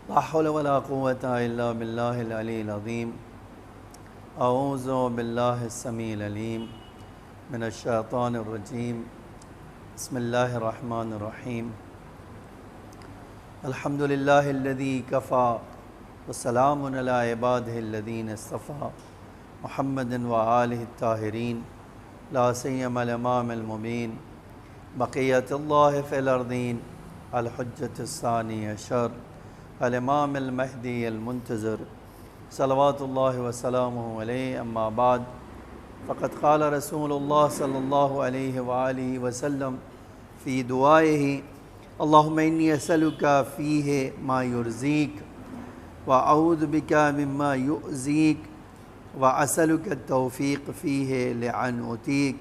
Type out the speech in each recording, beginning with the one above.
لا حول ولا قوة إلا بالله العلي العظيم. أعوذ بالله السميع العليم من الشيطان الرجيم. بسم الله الرحمن الرحيم. الحمد لله الذي كفى وسلام على عباده الذين اصطفى محمد وآله الطاهرين لا سيما الإمام المبين بقية الله في الأرضين الحجة الثاني عشر الإمام المهدي المنتظر صلوات الله وسلامه عليه. أما بعد فقد قال رسول الله صلى الله عليه وآله وسلم في دعائه اللهم إني أسألك فيه ما يرزيك وأعوذ بك مما يؤذيك وأسألك التوفيق فيه لأن أطيعك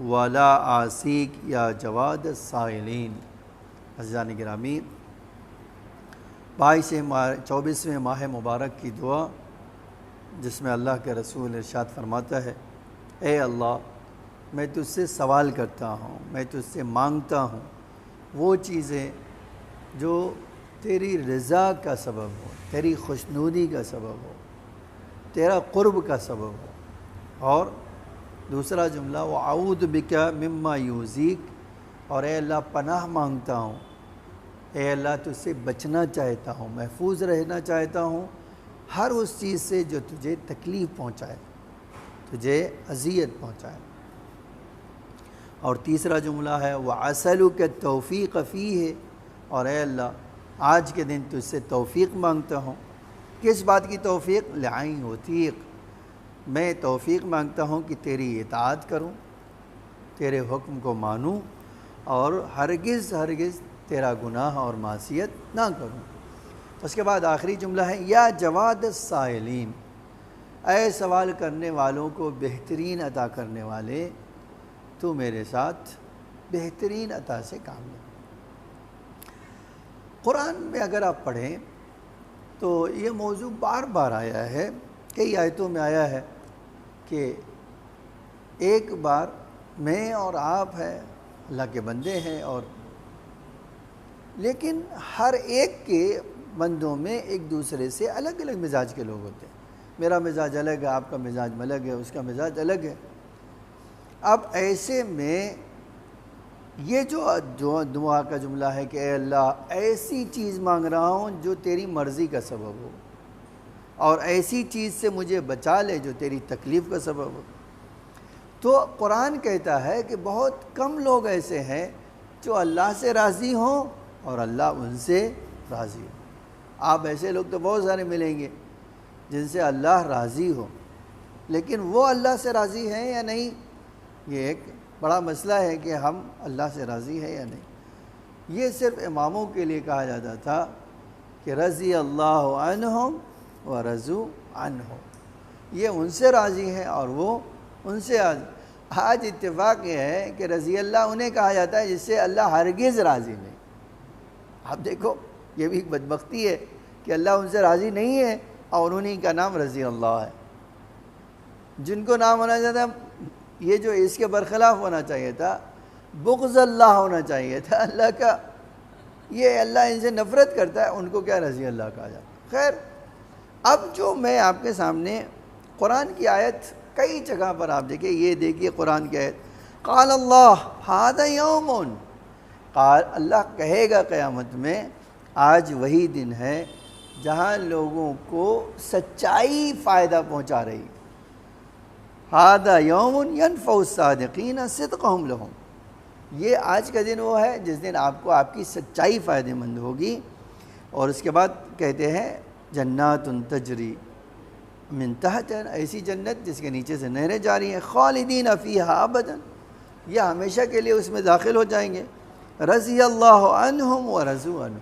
ولا أعصيك يا جواد السائلين. عزیزان گرامی، 24ویں ماہ مبارک کی دعا جس میں اللہ کے رسول ارشاد فرماتا ہے، اے اللہ میں تجھ سے سوال کرتا ہوں، میں تجھ سے مانگتا ہوں وہ چیزیں جو تیری رضا کا سبب ہو، تیری خوشنودی کا سبب ہو، تیرا قرب کا سبب ہو. اور دوسرا جملہ وَأَعُوذُ بِكَ مِمَّا يُؤْذِيكَ، اور اے اللہ پناہ مانگتا ہوں، اے اللہ تجھ سے بچنا چاہتا ہوں، محفوظ رہنا چاہتا ہوں ہر اس چیز سے جو تجھے تکلیف پہنچائے، تجھے اذیت پہنچائے. اور تیسرا جملہ ہے وَأَسْأَلُكَ التَّوْفِيقَ فِيهِ، اور اے اللہ آج کے دن تجھ سے توفیق مانگتا ہوں. کس بات کی توفیق؟ لِأَنْ أُطِيعَ، میں توفیق مانگتا ہوں کہ تیری اطاعت کروں، تیرے حکم کو مانوں اور ہرگز تیرا گناہ اور معصیت نہ کروں. اس کے بعد آخری جملہ ہے یا جواد السائلین، اے سوال کرنے والوں کو بہترین عطا کرنے والے، تو میرے ساتھ بہترین عطا سے کام لے. قرآن میں اگر آپ پڑھیں تو یہ موضوع بار بار آیا ہے، کئی آیتوں میں آیا ہے کہ ایک بار میں اور آپ ہیں، اللہ کے بندے ہیں، اور لیکن ہر ایک کے بندوں میں ایک دوسرے سے الگ الگ مزاج کے لوگ ہوتے ہیں. میرا مزاج الگ ہے، آپ کا مزاج الگ ہے، اس کا مزاج الگ ہے. اب ایسے میں یہ جو دعا کا جملہ ہے کہ اے اللہ ایسی چیز مانگ رہا ہوں جو تیری مرضی کا سبب ہو، اور ایسی چیز سے مجھے بچا لے جو تیری تکلیف کا سبب ہو. تو قرآن کہتا ہے کہ بہت کم لوگ ایسے ہیں جو اللہ سے راضی ہوں اور اللہ ان سے راضی ہو. آپ ایسے لوگ تو بہت سارے ملیں گے جن سے اللہ راضی ہو، لیکن وہ اللہ سے راضی ہیں یا نہیں، یہ ایک بڑا مسئلہ ہے کہ ہم اللہ سے راضی ہیں یا نہیں. یہ صرف اماموں کے لیے کہا جاتا تھا کہ رضی اللہ عنہم ورضوا عنہ، یہ ان سے راضی ہیں اور وہ ان سے راضی. آج اتفاق یہ ہے کہ رضی اللہ انہیں کہا جاتا ہے جس سے اللہ ہرگز راضی نہیں. آپ دیکھو یہ بھی ایک بدبختی ہے کہ اللہ ان سے راضی نہیں ہے اور انہی کا نام رضی اللہ ہے. جن کو نام ہونا چاہتا یہ جو اس کے برخلاف ہونا چاہیے تھا، بغض اللہ ہونا چاہیے تھا اللہ کا. یہ اللہ ان سے نفرت کرتا ہے، ان کو کیا رضی اللہ کہا جاتا. خیر، اب جو میں آپ کے سامنے قرآن کی آیت کئی جگہ پر آپ دیکھیں، یہ دیکھیے قرآن کی آیت قال اللہ ھذا یوم، قال اللہ کہے گا قیامت میں آج وہی دن ہے جہاں لوگوں کو سچائی فائدہ پہنچا رہی. ھذا یوم ینفع الصادقین صدقہم لہم، یہ آج کا دن وہ ہے جس دن آپ کو آپ کی سچائی فائدہ مند ہوگی. اور اس کے بعد کہتے ہیں جنات تجری من تحت، ایسی جنت جس کے نیچے سے نہریں جاری ہیں، خالدین فیہا ابدا، یہ ہمیشہ کے لیے اس میں داخل ہو جائیں گے. رضی اللہ عنہم ورضوا عنہ،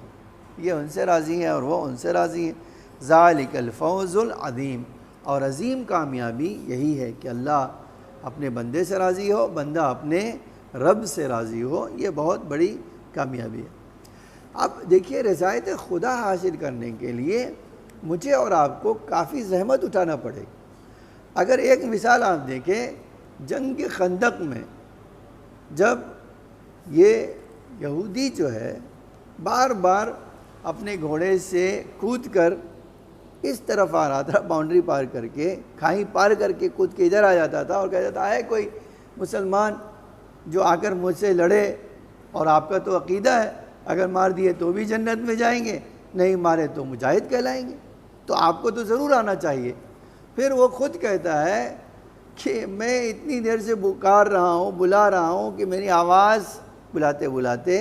یہ ان سے راضی ہیں اور وہ ان سے راضی ہیں. ذالک الفوز العظیم، اور عظیم کامیابی یہی ہے کہ اللہ اپنے بندے سے راضی ہو، بندہ اپنے رب سے راضی ہو. یہ بہت بڑی کامیابی ہے. اب دیکھیے رضایت خدا حاصل کرنے کے لیے مجھے اور آپ کو کافی زحمت اٹھانا پڑے گی. اگر ایک مثال آپ دیکھیں، جنگ خندق میں جب یہ یہودی جو ہے بار بار اپنے گھوڑے سے کود کر اس طرف آ رہا تھا، باؤنڈری پار کر کے، کھائی پار کر کے کود کے ادھر آ جاتا تھا اور کہتا تھا ہے کوئی مسلمان جو آ کر مجھ سے لڑے، اور آپ کا تو عقیدہ ہے اگر مار دیے تو بھی جنت میں جائیں گے، نہیں مارے تو مجاہد کہلائیں گے، تو آپ کو تو ضرور آنا چاہیے۔ پھر وہ خود کہتا ہے کہ میں اتنی دیر سے پکار رہا ہوں، بلا رہا ہوں کہ میری آواز بلاتے بلاتے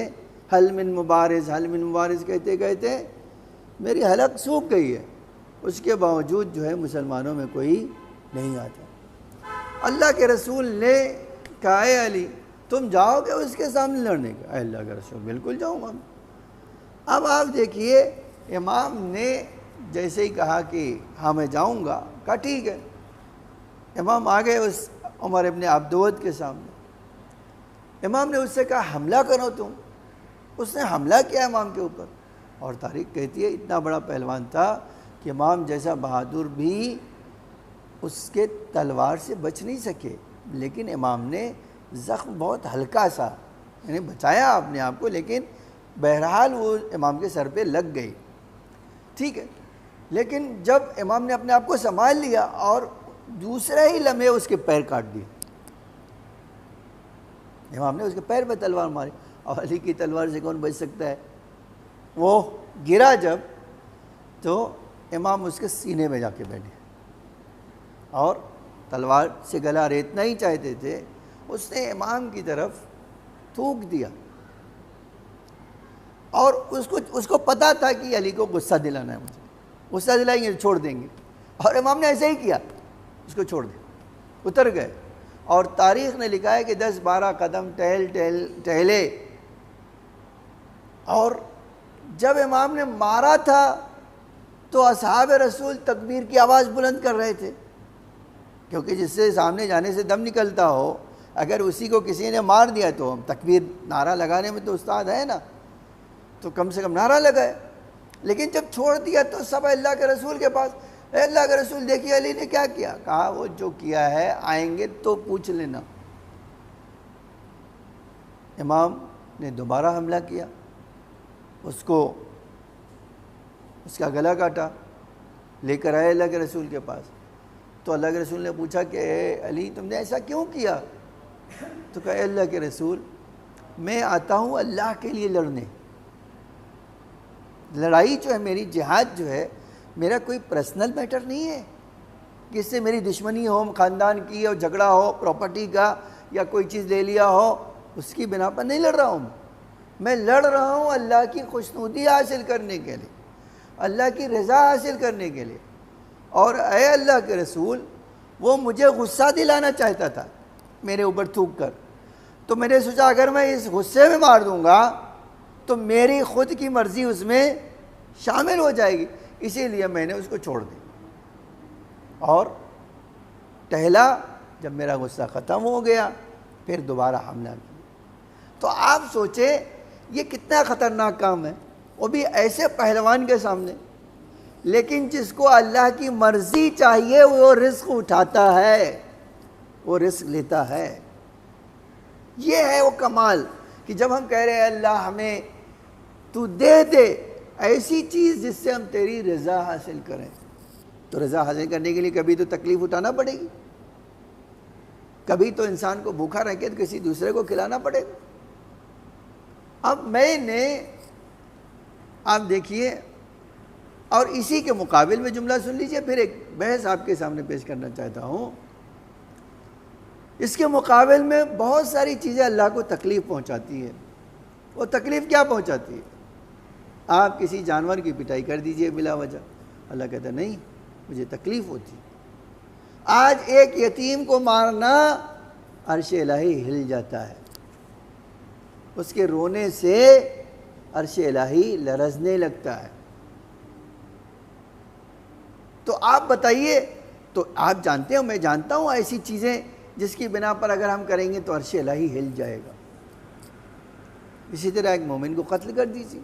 حل من مبارز حل من مبارز کہتے کہتے میری حلق سوکھ گئی ہے، اس کے باوجود جو ہے مسلمانوں میں کوئی نہیں آتا۔ اللہ کے رسول نے کہا اے علی تم جاؤ گے اس کے سامنے لڑنے کا؟ اے اللہ کے رسول بالکل جاؤں گا۔ اب آپ دیکھیے امام نے جیسے ہی کہا کہ ہاں میں جاؤں گا، کہا ٹھیک ہے۔ امام آ گئے اس عمر ابن عبدود کے سامنے، امام نے اس سے کہا حملہ کرو تم، اس نے حملہ کیا امام کے اوپر، اور تاریخ کہتی ہے اتنا بڑا پہلوان تھا کہ امام جیسا بہادر بھی اس کے تلوار سے بچ نہیں سکے، لیکن امام نے زخم بہت ہلکا سا یعنی بچایا اپنے آپ کو، لیکن بہرحال وہ امام کے سر پہ لگ گئی، ٹھیک ہے۔ لیکن جب امام نے اپنے آپ کو سنبھال لیا اور دوسرے ہی لمحے اس کے پیر کاٹ دیے، امام نے اس کے پیر پہ تلوار ماری، اور علی کی تلوار سے کون بچ سکتا ہے؟ وہ گرا جب تو امام اس کے سینے میں جا کے بیٹھے اور تلوار سے گلا ریتنا ہی چاہتے تھے، اس نے امام کی طرف تھوک دیا، اور اس کو پتا تھا کہ علی کو غصہ دلانا ہے، مجھے غصہ دلائیں گے چھوڑ دیں گے، اور امام نے ایسے ہی کیا، اس کو چھوڑ دیا، اتر گئے۔ اور تاریخ نے لکھا ہے کہ 10-12 قدم ٹہلے، اور جب امام نے مارا تھا تو اصحاب رسول تکبیر کی آواز بلند کر رہے تھے، کیونکہ جس سے سامنے جانے سے دم نکلتا ہو، اگر اسی کو کسی نے مار دیا تو تکبیر نعرہ لگانے میں تو استاد ہے نا، تو کم سے کم نعرہ لگائے۔ لیکن جب چھوڑ دیا تو سب اللہ کے رسول کے پاس، اے اللہ کے رسول دیکھیے علی نے کیا کیا، کہا وہ جو کیا ہے آئیں گے تو پوچھ لینا۔ امام نے دوبارہ حملہ کیا، اس کا گلا کاٹا، لے کر آئے اللہ کے رسول کے پاس، تو اللہ کے رسول نے پوچھا کہ اے علی تم نے ایسا کیوں کیا؟ تو کہا اے اللہ کے رسول میں آتا ہوں اللہ کے لیے لڑنے، لڑائی جو ہے میری جہاد جو ہے میرا کوئی پرسنل میٹر نہیں ہے کہ اس سے میری دشمنی ہو خاندان کی، اور جھگڑا ہو پراپرٹی کا، یا کوئی چیز لے لیا ہو، اس کی بنا پر نہیں لڑ رہا ہوں، میں لڑ رہا ہوں اللہ کی خوشنودی حاصل کرنے کے لیے، اللہ کی رضا حاصل کرنے کے لیے۔ اور اے اللہ کے رسول وہ مجھے غصہ دلانا چاہتا تھا میرے اوپر تھوک کر، تو میں نے سوچا اگر میں اس غصے میں مار دوں گا تو میری خود کی مرضی اس میں شامل ہو جائے گی، اسی لیے میں نے اس کو چھوڑ دیا اور ٹہلا۔ جب میرا غصہ ختم ہو گیا پھر دوبارہ حملہ کیا۔ تو آپ سوچیں یہ کتنا خطرناک کام ہے، وہ بھی ایسے پہلوان کے سامنے، لیکن جس کو اللہ کی مرضی چاہیے وہ رزق اٹھاتا ہے، وہ رزق لیتا ہے۔ یہ ہے وہ کمال کہ جب ہم کہہ رہے ہیں اللہ ہمیں تو دے دے ایسی چیز جس سے ہم تیری رضا حاصل کریں، تو رضا حاصل کرنے کے لیے کبھی تو تکلیف اٹھانا پڑے گی، کبھی تو انسان کو بھوکا رہ کے کسی دوسرے کو کھلانا پڑے گا۔ اب میں نے آپ دیکھیے، اور اسی کے مقابل میں جملہ سن لیجئے، پھر ایک بحث آپ کے سامنے پیش کرنا چاہتا ہوں۔ اس کے مقابل میں بہت ساری چیزیں اللہ کو تکلیف پہنچاتی ہے۔ وہ تکلیف کیا پہنچاتی ہے؟ آپ کسی جانور کی پٹائی کر دیجئے بلا وجہ، اللہ کہتا ہے نہیں مجھے تکلیف ہوتی۔ آج ایک یتیم کو مارنا عرش الہی ہل جاتا ہے، اس کے رونے سے عرش الہی لرزنے لگتا ہے۔ تو آپ بتائیے، تو آپ جانتے ہو میں جانتا ہوں ایسی چیزیں جس کی بنا پر اگر ہم کریں گے تو عرش الہی ہل جائے گا۔ اسی طرح ایک مومن کو قتل کر دیجیے،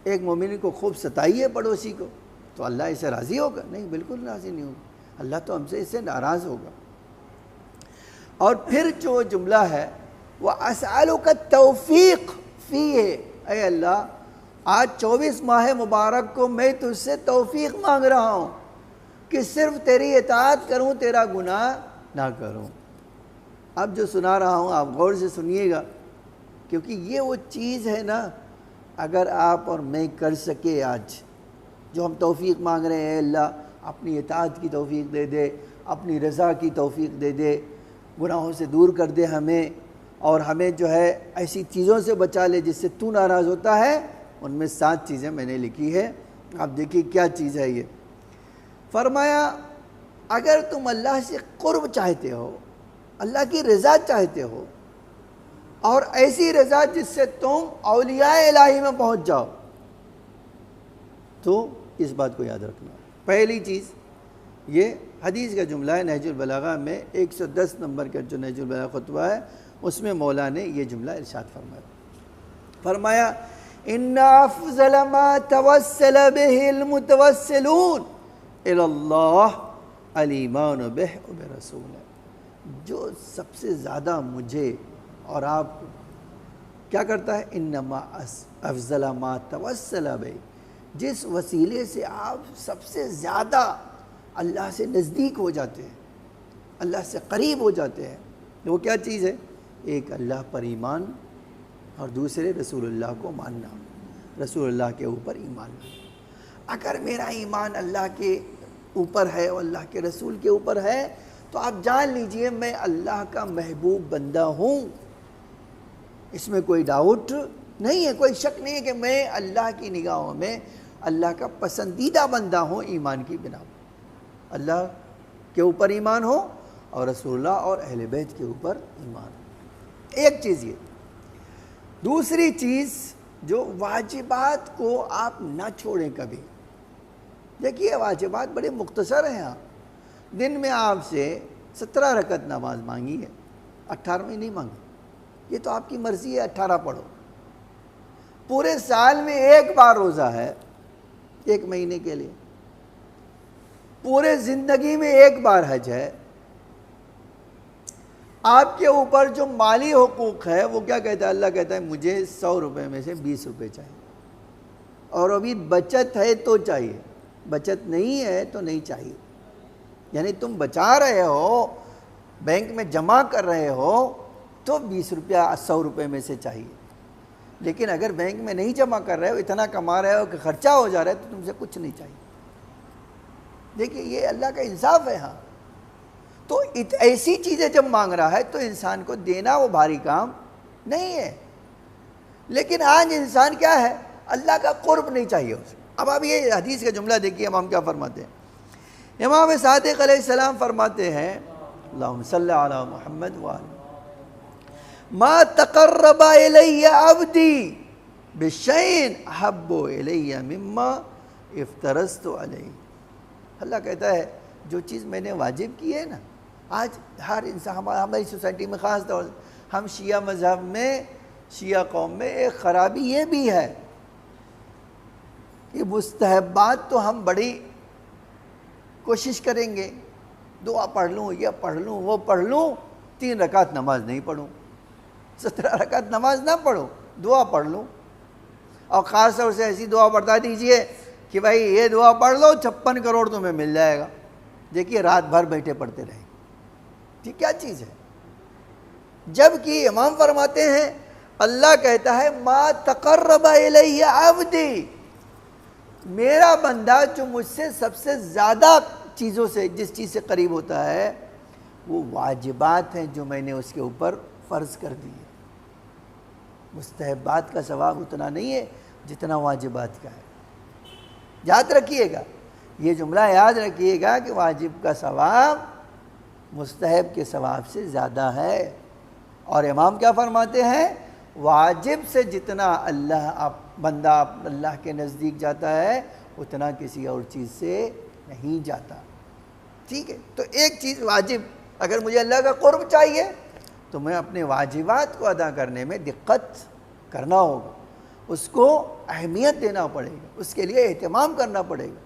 ایک مومن کو خوب ستائیے پڑوسی کو، تو اللہ اس سے راضی ہوگا؟ نہیں، بالکل راضی نہیں ہوگا، اللہ تو ہم سے اس سے ناراض ہوگا۔ اور پھر جو جملہ ہے وہ اسألک التوفیق فیہ، اے اللہ آج 24 ماہ مبارک کو میں تجھ سے توفیق مانگ رہا ہوں کہ صرف تیری اطاعت کروں، تیرا گناہ نہ کروں۔ اب جو سنا رہا ہوں آپ غور سے سنیے گا، کیونکہ یہ وہ چیز ہے نا، اگر آپ اور میں کر سکے آج جو ہم توفیق مانگ رہے ہیں، اللہ اپنی اطاعت کی توفیق دے دے، اپنی رضا کی توفیق دے دے، گناہوں سے دور کر دے ہمیں، اور ہمیں جو ہے ایسی چیزوں سے بچا لے جس سے تو ناراض ہوتا ہے۔ ان میں 7 چیزیں میں نے لکھی ہے، آپ دیکھیے کیا چیز ہے یہ۔ فرمایا اگر تم اللہ سے قرب چاہتے ہو، اللہ کی رضا چاہتے ہو، اور ایسی رضا جس سے تم اولیاء الہی میں پہنچ جاؤ، تو اس بات کو یاد رکھنا۔ پہلی چیز یہ حدیث کا جملہ ہے، نہج البلاغہ میں 110 نمبر کا جو نہج البلاغہ خطبہ ہے اس میں مولا نے یہ جملہ ارشاد فرمایا ان افضل ما توسل به المتوسلون الى اللہ الایمان بہ وبرسولہ، جو سب سے زیادہ مجھے اور آپ کو کیا کرتا ہے، انما افضل ما توسل بہ، جس وسیلے سے آپ سب سے زیادہ اللہ سے نزدیک ہو جاتے ہیں، اللہ سے قریب ہو جاتے ہیں، وہ کیا چیز ہے؟ ایک اللہ پر ایمان، اور دوسرے رسول اللہ کو ماننا، رسول اللہ کے اوپر ایمان لانا۔ اگر میرا ایمان اللہ کے اوپر ہے اور اللہ کے رسول کے اوپر ہے تو آپ جان لیجئے میں اللہ کا محبوب بندہ ہوں، اس میں کوئی ڈاؤٹ نہیں ہے، کوئی شک نہیں ہے کہ میں اللہ کی نگاہوں میں اللہ کا پسندیدہ بندہ ہوں ایمان کی بنا پر۔ اللہ کے اوپر ایمان ہو اور رسول اللہ اور اہل بیت کے اوپر ایمان ہو، ایک چیز یہ۔ دوسری چیز جو واجبات کو آپ نہ چھوڑیں کبھی۔ دیکھیے واجبات بڑے مختصر ہیں، دن میں آپ سے 17 رکعت نماز مانگی ہے، 18ویں نہیں مانگی، یہ تو آپ کی مرضی ہے، 18 پڑھو۔ پورے سال میں ایک بار روزہ ہے، 1 مہینے کے لیے۔ پورے زندگی میں ایک بار حج ہے۔ آپ کے اوپر جو مالی حقوق ہے وہ کیا کہتا ہے؟ اللہ کہتا ہے مجھے 100 روپے میں سے 20 روپے چاہیے، اور ابھی بچت ہے تو چاہیے، بچت نہیں ہے تو نہیں چاہیے۔ یعنی تم بچا رہے ہو، بینک میں جمع کر رہے ہو تو 20 روپیہ 100 روپے میں سے چاہیے، لیکن اگر بینک میں نہیں جمع کر رہے ہو، اتنا کما رہے ہو کہ خرچہ ہو جا رہا ہے تو تم سے کچھ نہیں چاہیے۔ دیکھیے یہ اللہ کا انصاف ہے۔ ہاں تو ایسی چیزیں جب مانگ رہا ہے تو انسان کو دینا وہ بھاری کام نہیں ہے، لیکن آج انسان کیا ہے؟ اللہ کا قرب نہیں چاہیے اسے۔ اب آپ یہ حدیث کا جملہ دیکھیے، امام کیا فرماتے ہیں؟ امام صادق علیہ السلام فرماتے ہیں، اللہم صلی علی محمد وآلہ، ما تقرب الی عبدی بشیء احب الی مما افترضت علیہ۔ اللہ کہتا ہے جو چیز میں نے واجب کی ہے نا، آج ہر انسان ہماری سوسائٹی میں، خاص طور سے ہم شیعہ مذہب میں، شیعہ قوم میں ایک خرابی یہ بھی ہے کہ مستحبات تو ہم بڑی کوشش کریں گے، دعا پڑھ لوں، یہ پڑھ لوں، وہ پڑھ لوں، 3 رکعت نماز نہیں پڑھوں، 17 رکعت نماز نہ پڑھوں، دعا پڑھ لوں، اور خاص طور سے ایسی دعا بتا دیجئے کہ بھائی یہ دعا پڑھ لو 56 کروڑ تمہیں مل جائے گا۔ دیکھیے رات بھر بیٹھے پڑھتے رہیں، یہ کیا چیز ہے؟ جبکہ امام فرماتے ہیں اللہ کہتا ہے ما تقرب الی عبدی، میرا بندہ جو مجھ سے سب سے زیادہ چیزوں سے، جس چیز سے قریب ہوتا ہے وہ واجبات ہیں جو میں نے اس کے اوپر فرض کر دی ہے۔ مستحبات کا ثواب اتنا نہیں ہے جتنا واجبات کا ہے۔ یاد رکھیے گا یہ جملہ، یاد رکھیے گا کہ واجب کا ثواب مستحب کے ثواب سے زیادہ ہے۔ اور امام کیا فرماتے ہیں؟ واجب سے جتنا بندہ اللہ کے نزدیک جاتا ہے اتنا کسی اور چیز سے نہیں جاتا۔ ٹھیک ہے، تو ایک چیز واجب، اگر مجھے اللہ کا قرب چاہیے تو میں اپنے واجبات کو ادا کرنے میں دقت کرنا ہوگا، اس کو اہمیت دینا پڑے گا، اس کے لیے اہتمام کرنا پڑے گا،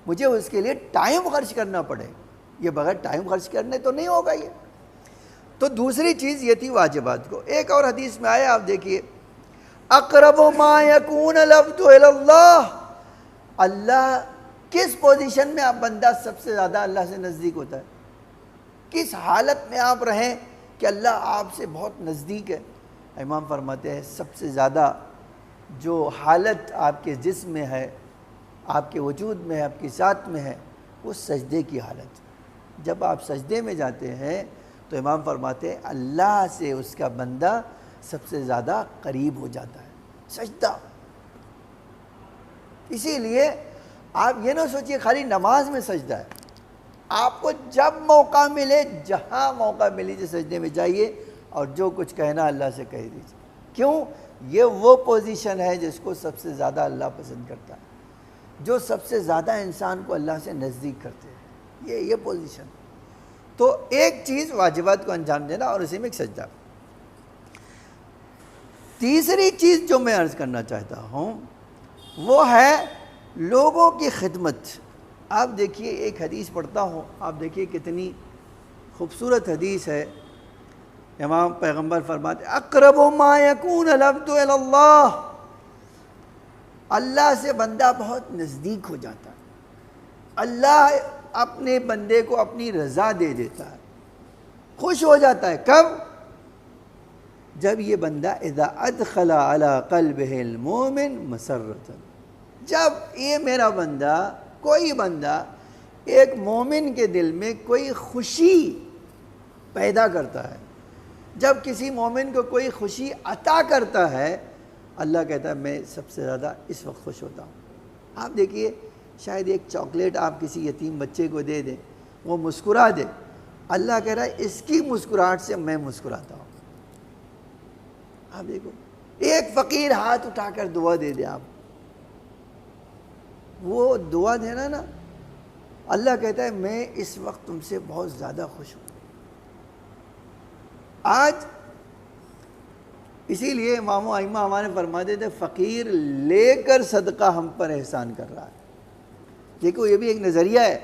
مجھے اس کے لیے ٹائم خرچ کرنا پڑے گا، یہ بغیر ٹائم خرچ کرنے تو نہیں ہوگا یہ۔ تو دوسری چیز یہ تھی واجبات کو۔ ایک اور حدیث میں آیا، آپ دیکھیے، اقرب ما یکون العبد الی اللہ، اللہ کس پوزیشن میں آپ بندہ سب سے زیادہ اللہ سے نزدیک ہوتا ہے؟ کس حالت میں آپ رہیں کہ اللہ آپ سے بہت نزدیک ہے؟ امام فرماتے ہیں سب سے زیادہ جو حالت آپ کے جسم میں ہے، آپ کے وجود میں ہے، آپ کی ذات میں ہے، وہ سجدے کی حالت۔ جب آپ سجدے میں جاتے ہیں تو امام فرماتے ہیں اللہ سے اس کا بندہ سب سے زیادہ قریب ہو جاتا ہے، سجدہ۔ اسی لیے آپ یہ نہ سوچئے خالی نماز میں سجدہ ہے، آپ کو جب موقع ملے، جہاں موقع ملیے سجدے میں جائیے اور جو کچھ کہنا اللہ سے کہہ دیجیے۔ کیوں؟ یہ وہ پوزیشن ہے جس کو سب سے زیادہ اللہ پسند کرتا ہے، جو سب سے زیادہ انسان کو اللہ سے نزدیک کرتے ہیں، یہ پوزیشن۔ تو ایک چیز واجبات کو انجام دینا اور اسی میں ایک سجدہ۔ تیسری چیز جو میں عرض کرنا چاہتا ہوں وہ ہے لوگوں کی خدمت۔ آپ دیکھیے ایک حدیث پڑھتا ہوں، آپ دیکھیے کتنی خوبصورت حدیث ہے۔ امام پیغمبر فرماتے اقرب ما یکون العبد الی اللہ، اللہ سے بندہ بہت نزدیک ہو جاتا ہے، اللہ اپنے بندے کو اپنی رضا دے دیتا ہے، خوش ہو جاتا ہے۔ کب؟ جب یہ بندہ اذا ادخل علی قلبہ المؤمن مسرۃ، جب یہ میرا بندہ، کوئی بندہ ایک مومن کے دل میں کوئی خوشی پیدا کرتا ہے، جب کسی مومن کو کوئی خوشی عطا کرتا ہے، اللہ کہتا ہے میں سب سے زیادہ اس وقت خوش ہوتا ہوں۔ آپ دیکھیے شاید ایک چاکلیٹ آپ کسی یتیم بچے کو دے دیں، وہ مسکرا دے، اللہ کہہ رہا ہے اس کی مسکراہٹ سے میں مسکراتا ہوں۔ آپ دیکھو ایک فقیر ہاتھ اٹھا کر دعا دے دے، آپ وہ دعا دینا نا، اللہ کہتا ہے میں اس وقت تم سے بہت زیادہ خوش ہوں۔ آج اسی لیے امام و ائمہ ہمارے فرماتے تھے فقیر لے کر صدقہ ہم پر احسان کر رہا ہے۔ دیکھو یہ بھی ایک نظریہ ہے،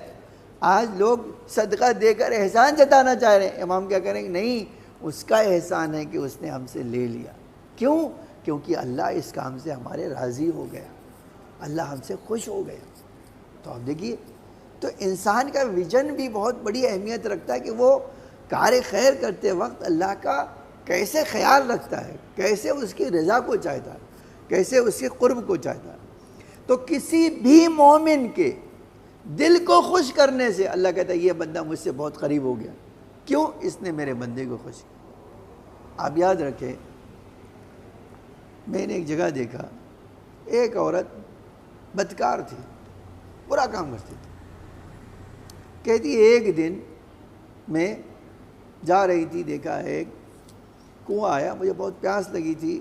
آج لوگ صدقہ دے کر احسان جتانا چاہ رہے ہیں، امام کیا کریں گے؟ نہیں، اس کا احسان ہے کہ اس نے ہم سے لے لیا۔ کیوں؟ کیونکہ اللہ اس کام سے ہمارے راضی ہو گیا، اللہ ہم سے خوش ہو گیا۔ تو آپ دیکھیے، تو انسان کا ویژن بھی بہت بڑی اہمیت رکھتا ہے کہ وہ کار خیر کرتے وقت اللہ کا کیسے خیال رکھتا ہے، کیسے اس کی رضا کو چاہتا ہے، کیسے اس کے قرب کو چاہتا ہے۔ تو کسی بھی مومن کے دل کو خوش کرنے سے اللہ کہتا ہے یہ بندہ مجھ سے بہت قریب ہو گیا۔ کیوں؟ اس نے میرے بندے کو خوش کیا۔ آپ یاد رکھیں، میں نے ایک جگہ دیکھا، ایک عورت بدکار تھی، برا کام کرتی تھی، کہتی ایک دن میں جا رہی تھی، دیکھا ایک کنواں آیا، مجھے بہت پیاس لگی تھی،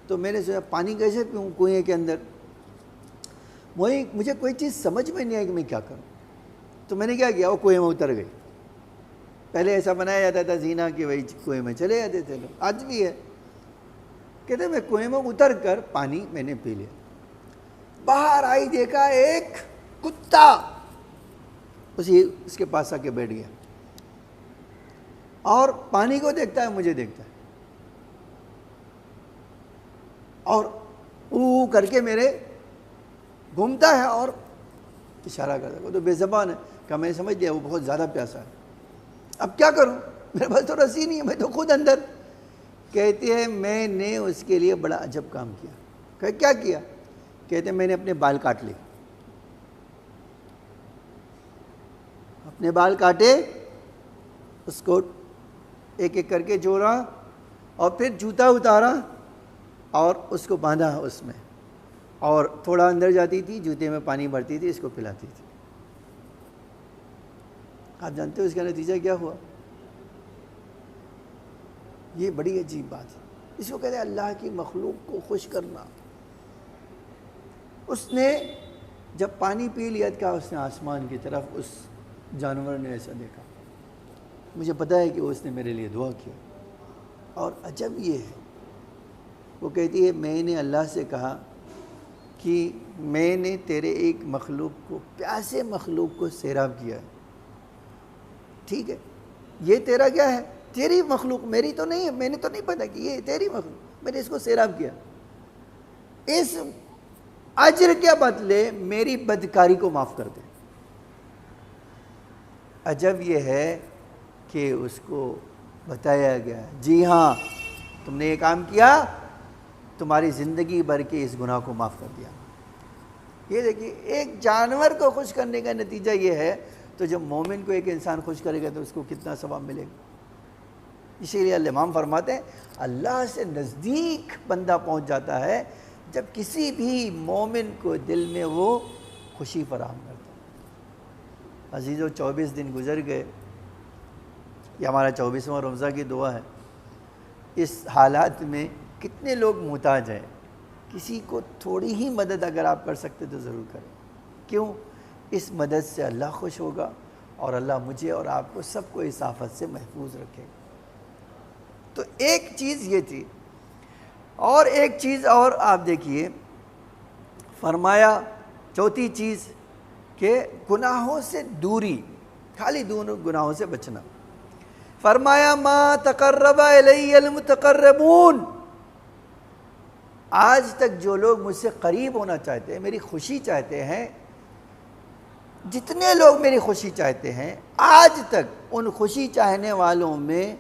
تو میں نے سوچا پانی کیسے پیوں کنویں کے اندر، مجھے کوئی چیز سمجھ میں نہیں آئی کہ میں کیا کروں۔ تو میں نے کیا کیا، وہ کنویں میں اتر گئی۔ پہلے ایسا بنایا جاتا تھا زینا کہ وہی کنویں میں چلے جاتے تھے لوگ، آج بھی ہے۔ کہتے میں کنویں میں اتر کر پانی میں نے پی لیا، باہر آئی دیکھا ایک کتا اس کے پاس آ کے بیٹھ گیا، اور پانی کو دیکھتا ہے، مجھے دیکھتا ہے، اور او کر کے میرے گھومتا ہے اور اشارہ کرتا ہے۔ وہ تو بے زبان ہے، کہ میں سمجھ لیا وہ بہت زیادہ پیاسا ہے، اب کیا کروں، میرے پاس تو رسی نہیں ہے، میں تو خود اندر۔ کہتی ہے میں نے اس کے لیے بڑا عجب کام کیا۔ کہ کیا کیا؟ کہتے ہیں میں نے اپنے بال کاٹ لیے، اپنے بال کاٹے، اس کو ایک ایک کر کے جوڑا، اور پھر جوتا اتارا اور اس کو باندھا اس میں، اور تھوڑا اندر جاتی تھی، جوتے میں پانی بھرتی تھی، اس کو پلاتی تھی۔ آپ جانتے ہو اس کا نتیجہ کیا ہوا؟ یہ بڑی عجیب بات ہے، اس کو کہتے ہیں اللہ کی مخلوق کو خوش کرنا۔ اس نے جب پانی پی لیا تھا، اس نے آسمان کی طرف، اس جانور نے ایسا دیکھا، مجھے پتہ ہے کہ اس نے میرے لیے دعا کیا۔ اور عجب یہ ہے، وہ کہتی ہے میں نے اللہ سے کہا کہ میں نے تیرے ایک مخلوق کو، پیاسے مخلوق کو سیراب کیا ہے، ٹھیک ہے، یہ تیرا کیا ہے، تیری مخلوق، میری تو نہیں ہے، میں نے تو نہیں پتہ کہ یہ تیری مخلوق، میں نے اس کو سیراب کیا۔ اس اجر کے بدلے میری بدکاری کو معاف کر دے۔ عجب یہ ہے کہ اس کو بتایا گیا جی ہاں تم نے یہ کام کیا، تمہاری زندگی بھر کے اس گناہ کو معاف کر دیا۔ یہ دیکھیے ایک جانور کو خوش کرنے کا نتیجہ یہ ہے، تو جب مومن کو ایک انسان خوش کرے گا تو اس کو کتنا ثواب ملے گا۔ اسی لیے امام فرماتے ہیں اللہ سے نزدیک بندہ پہنچ جاتا ہے جب کسی بھی مومن کو دل میں وہ خوشی فراہم کرتا ہے۔ عزیزو 24 دن گزر گئے، یہ ہمارا 24واں روزہ کی دعا ہے۔ اس حالات میں کتنے لوگ محتاج ہیں، کسی کو تھوڑی ہی مدد اگر آپ کر سکتے تو ضرور کریں۔ کیوں؟ اس مدد سے اللہ خوش ہوگا اور اللہ مجھے اور آپ کو سب کو اس آفت سے محفوظ رکھے گا۔ تو ایک چیز یہ تھی، اور ایک چیز اور آپ دیکھیے فرمایا، چوتھی چیز کہ گناہوں سے دوری، خالی دونوں گناہوں سے بچنا۔ فرمایا ما تقرب الی المتقربون، آج تک جو لوگ مجھ سے قریب ہونا چاہتے ہیں، میری خوشی چاہتے ہیں، جتنے لوگ میری خوشی چاہتے ہیں، آج تک ان خوشی چاہنے والوں میں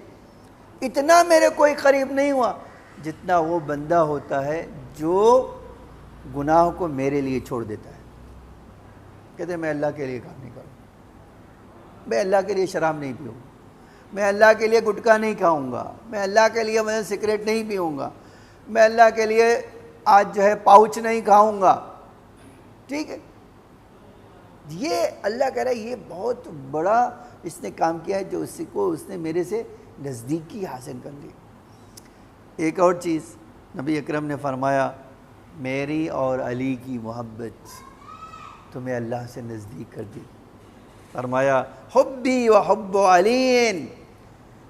اتنا میرے کوئی قریب نہیں ہوا جتنا وہ بندہ ہوتا ہے جو گناہ کو میرے لیے چھوڑ دیتا ہے۔ کہتے ہیں میں اللہ کے لیے کام نہیں کروں، میں اللہ کے لیے شراب نہیں پیوں، میں اللہ کے لیے گٹکا نہیں کھاؤں گا، میں اللہ کے لیے میں سگریٹ نہیں پیوں گا، میں اللہ کے لیے آج جو ہے پاؤچ نہیں کھاؤں گا۔ ٹھیک ہے، یہ اللہ کہہ رہا ہے یہ بہت بڑا اس نے کام کیا ہے جو اس نے میرے سے نزدیکی حاصل کر لی۔ ایک اور چیز نبی اکرم نے فرمایا میری اور علی کی محبت تمہیں اللہ سے نزدیک کر دی۔ فرمایا حبی و حب علی،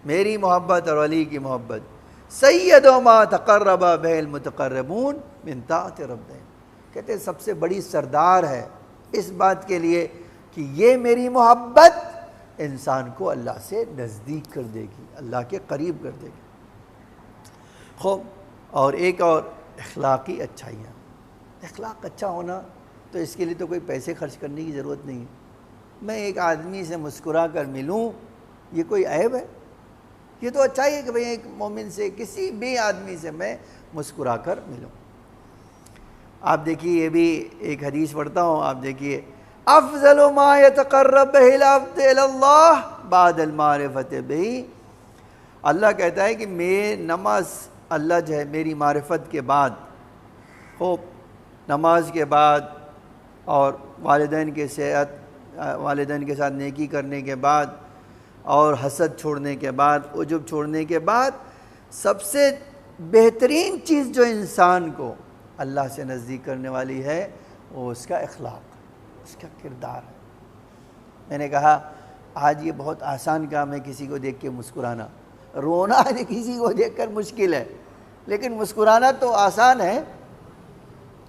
میری محبت اور علی کی محبت سید ما تقرب بہ المتقربون من طاعت ربہم، کہتے ہیں سب سے بڑی سردار ہے اس بات کے لیے کہ یہ میری محبت انسان کو اللہ سے نزدیک کر دے گی، اللہ کے قریب کر دے گی۔ خوب، اور ایک اور اخلاقی اچھائیاں۔ اخلاق اچھا ہونا تو اس کے لیے تو کوئی پیسے خرچ کرنے کی ضرورت نہیں ہے۔ میں ایک آدمی سے مسکرا کر ملوں، یہ کوئی عیب ہے؟ یہ تو اچھا ہی ہے کہ بھئی ایک مومن سے، کسی بھی آدمی سے میں مسکرا کر ملوں۔ آپ دیکھیے یہ بھی ایک حدیث پڑھتا ہوں، آپ دیکھیے افضل ما یتقرب بہ العبد الی اللہ بعد المعرفۃ بہ، اللہ کہتا ہے کہ میں نماز، اللہ جو ہے میری معرفت کے بعد، خوب نماز کے بعد اور والدین کے ساتھ نیکی کرنے کے بعد اور حسد چھوڑنے کے بعد، عجب چھوڑنے کے بعد، سب سے بہترین چیز جو انسان کو اللہ سے نزدیک کرنے والی ہے وہ اس کا اخلاق، اس کا کردار ہے۔ میں نے کہا آج یہ بہت آسان کام ہے کسی کو دیکھ کے مسکرانا، رونا کسی کو دیکھ کر مشکل ہے، لیکن مسکرانا تو آسان ہے۔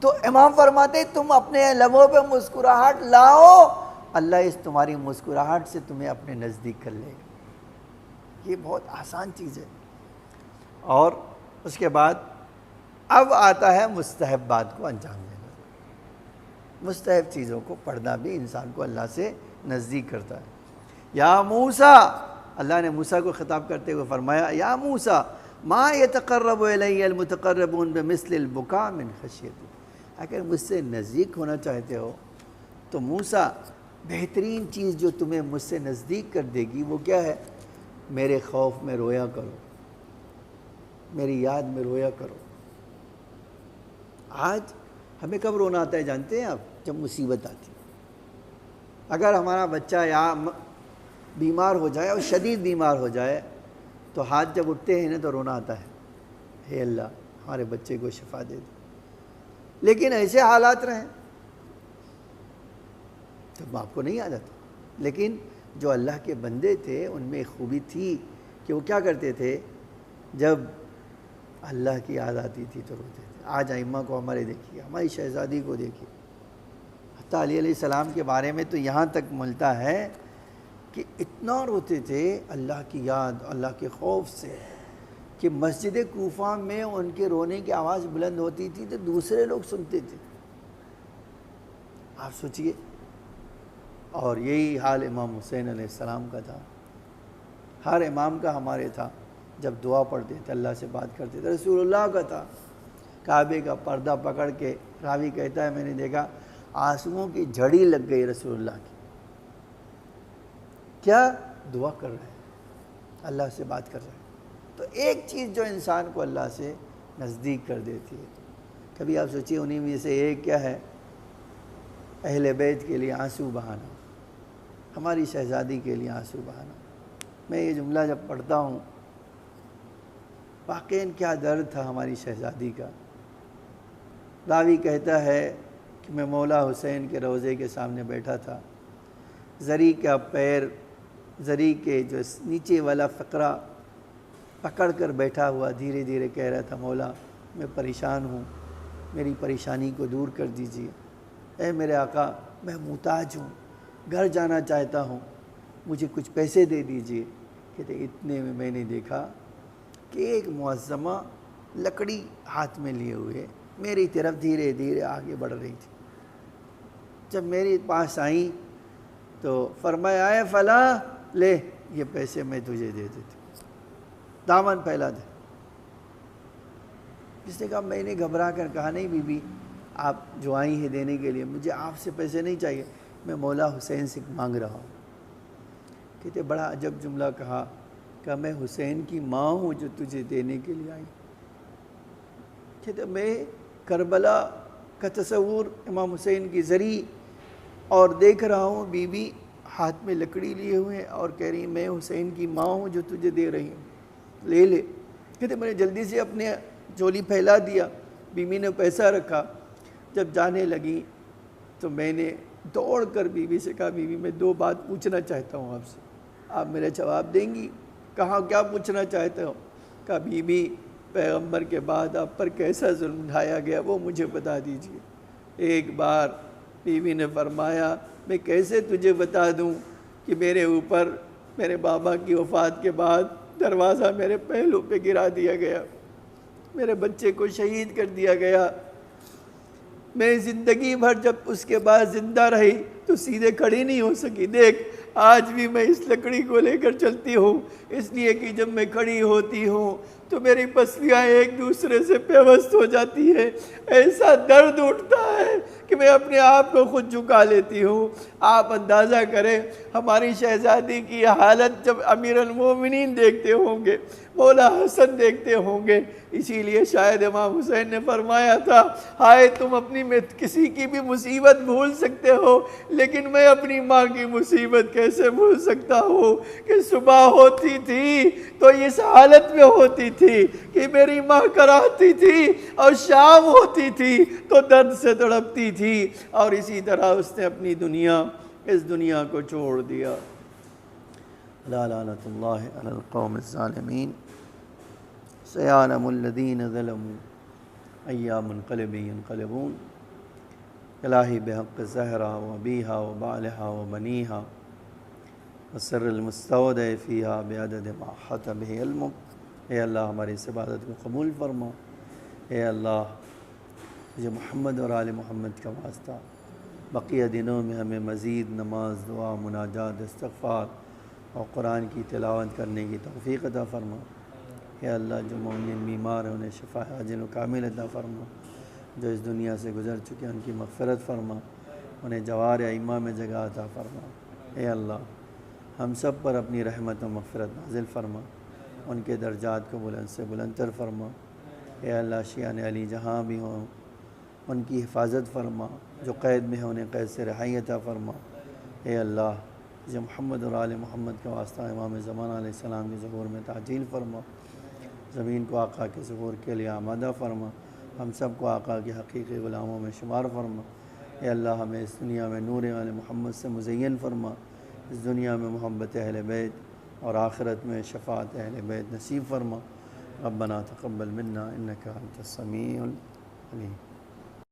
تو امام فرماتے تم اپنے لبوں پہ مسکراہٹ لاؤ، اللہ اس تمہاری مسکراہٹ سے تمہیں اپنے نزدیک کر لے گا۔ یہ بہت آسان چیز ہے۔ اور اس کے بعد اب آتا ہے مستحبات کو انجام دینا۔ مستحب چیزوں کو پڑھنا بھی انسان کو اللہ سے نزدیک کرتا ہے۔ یا موسیٰ، اللہ نے موسیٰ کو خطاب کرتے ہوئے فرمایا یا موسیٰ ما یتقرب الی المتقربون بمثل البکاء من خشیتی، اگر مجھ سے نزدیک ہونا چاہتے ہو تو موسیٰ بہترین چیز جو تمہیں مجھ سے نزدیک کر دے گی وہ کیا ہے؟ میرے خوف میں رویا کرو، میری یاد میں رویا کرو۔ آج ہمیں کب رونا آتا ہے جانتے ہیں آپ؟ جب مصیبت آتی ہے۔ اگر ہمارا بچہ یا بیمار ہو جائے اور شدید بیمار ہو جائے تو ہاتھ جب اٹھتے ہیں نا تو رونا آتا ہے، اے اللہ ہمارے بچے کو شفا دے دے۔ لیکن ایسے حالات رہیں تو آپ کو نہیں آ جاتا۔ لیکن جو اللہ کے بندے تھے ان میں ایک خوبی تھی کہ وہ کیا کرتے تھے، جب اللہ کی یاد آتی تھی تو روتے تھے۔ آج ائمہ کو ہمارے دیکھیے، ہماری شہزادی کو دیکھیے، حتیٰ علی علیہ السلام کے بارے میں تو یہاں تک ملتا ہے کہ اتنا روتے تھے اللہ کی یاد، اللہ کے خوف سے، کہ کہ مسجد کوفہ میں ان کے رونے کی آواز بلند ہوتی تھی تو دوسرے لوگ سنتے تھے. آپ سوچئے. اور یہی حال امام حسین علیہ السلام کا تھا. ہر امام کا ہمارے تھا. جب دعا پڑھتے تھے اللہ سے بات کرتے تھے. رسول اللہ کا تھا. کعبے کا پردہ پکڑ کے راوی کہتا ہے میں نے دیکھا آنسوؤں کی جھڑی لگ گئی رسول اللہ کی. کیا دعا کر رہے ہیں, اللہ سے بات کر رہے ہیں. تو ایک چیز جو انسان کو اللہ سے نزدیک کر دیتی ہے. کبھی آپ سوچیے انہیں میں سے ایک کیا ہے, اہل بیت کے لیے آنسو بہانا, ہماری شہزادی کے لیے آنسو بہانا. میں یہ جملہ جب پڑھتا ہوں واقعاً کیا درد تھا ہماری شہزادی کا. راوی کہتا ہے کہ میں مولا حسین کے روضے کے سامنے بیٹھا تھا. زری کا پیر, زری کے جو نیچے والا فقرہ پکڑ کر بیٹھا ہوا دھیرے دھیرے کہہ رہا تھا مولا میں پریشان ہوں, میری پریشانی کو دور کر دیجیے. اے میرے آقا میں محتاج ہوں, گھر جانا چاہتا ہوں, مجھے کچھ پیسے دے دیجیے. کہتے اتنے میں میں نے دیکھا کہ ایک معظمہ لکڑی ہاتھ میں لیے ہوئے میری طرف دھیرے دھیرے آگے بڑھ رہی تھی. جب میرے پاس آئیں تو فرمایا اے فلاں لے یہ پیسے میں تجھے دے دیتی, دامن پھیلا دے. جس نے کہا میں نے گھبرا کر کہا نہیں بی بی آپ جو آئی ہیں دینے کے لیے مجھے آپ سے پیسے نہیں چاہیے, میں مولا حسین سے مانگ رہا ہوں. کہتے بڑا عجب جملہ کہا کہ میں حسین کی ماں ہوں جو تجھے دینے کے لیے آئی. کہتے میں کربلا کا تصور امام حسین کی زری اور دیکھ رہا ہوں بی بی ہاتھ میں لکڑی لیے ہوئے اور کہہ رہی میں حسین کی ماں ہوں جو تجھے دے رہی ہوں, لے لے. کہتے میں نے جلدی سے اپنے جولی پھیلا دیا, بیوی نے پیسہ رکھا. جب جانے لگی تو میں نے دوڑ کر بیوی سے کہا بیوی میں دو بات پوچھنا چاہتا ہوں آپ سے, آپ میرا جواب دیں گی؟ کہا کیا پوچھنا چاہتے ہو؟ کہا بیوی پیغمبر کے بعد آپ پر کیسا ظلم ڈھایا گیا وہ مجھے بتا دیجیے. ایک بار بیوی نے فرمایا میں کیسے تجھے بتا دوں کہ میرے اوپر میرے بابا کی وفات کے بعد دروازہ میرے پہلو پہ گرا دیا گیا, میرے بچے کو شہید کر دیا گیا. میں زندگی بھر جب اس کے بعد زندہ رہی تو سیدھے کھڑی نہیں ہو سکی. دیکھ آج بھی میں اس لکڑی کو لے کر چلتی ہوں اس لیے کہ جب میں کھڑی ہوتی ہوں تو میری پسلیاں ایک دوسرے سے پیوست ہو جاتی ہیں. ایسا درد اٹھتا ہے کہ میں اپنے آپ کو خود جھکا لیتی ہوں. آپ اندازہ کریں ہماری شہزادی کی حالت جب امیر المومنین دیکھتے ہوں گے, مولا حسن دیکھتے ہوں گے. اسی لیے شاید امام حسین نے فرمایا تھا ہائے تم اپنی میں کسی کی بھی مصیبت بھول سکتے ہو لیکن میں اپنی ماں کی مصیبت کیسے بھول سکتا ہوں کہ صبح ہوتی تھی تو اس حالت میں ہوتی تھی کہ میری ماں کراہتی تھی اور شام ہوتی تھی تو درد سے تڑپتی تھی, اور اسی طرح اس نے اپنی دنیا اس دنیا کو چھوڑ دیا. لعنت اللہ علی القوم الظالمین سیعلم الذین ظلموا ای منقلب ینقلبون. الہی بحق زہرا و ابیہا و بالہا و بنیہا وسر المستودع فیہا بعدد ما احاط بہ علمک. اے اللہ ہماری اس عبادت کو قبول فرما. اے اللہ مجھے محمد اور آل محمد کا واسطہ بقیہ دنوں میں ہمیں مزید نماز, دعا, مناجات, استغفار اور قرآن کی تلاوت کرنے کی توفیق عطا فرما. اے اللہ جو مومن بیمار ہیں انہیں شفا عاجل و کامل عطا فرما. جو اس دنیا سے گزر چکے ہیں ان کی مغفرت فرما, انہیں جوار ائمہ میں جگہ عطا فرما. اے اللہ ہم سب پر اپنی رحمت و مغفرت نازل فرما, ان کے درجات کو بلند سے بلندتر فرما. اے اللہ شیعان علی جہاں بھی ہوں ان کی حفاظت فرما, جو قید میں ہیں انہیں قید سے رہائی عطا فرما. اے اللہ جو محمد اور آل محمد کا واسطہ امام زمانہ علیہ السلام کے ظہور میں تعجیل فرما, زمین کو آقا کے ظہور کے لیے آمادہ فرما, ہم سب کو آقا کے حقیقی غلاموں میں شمار فرما. اے اللہ ہمیں اس دنیا میں نور آل محمد سے مزین فرما, اس دنیا میں محبت اہل بیت اور آخرت میں شفاعت اہل بیت نصیب فرما. ربنا تقبل منا انک انت السمیع العلیم.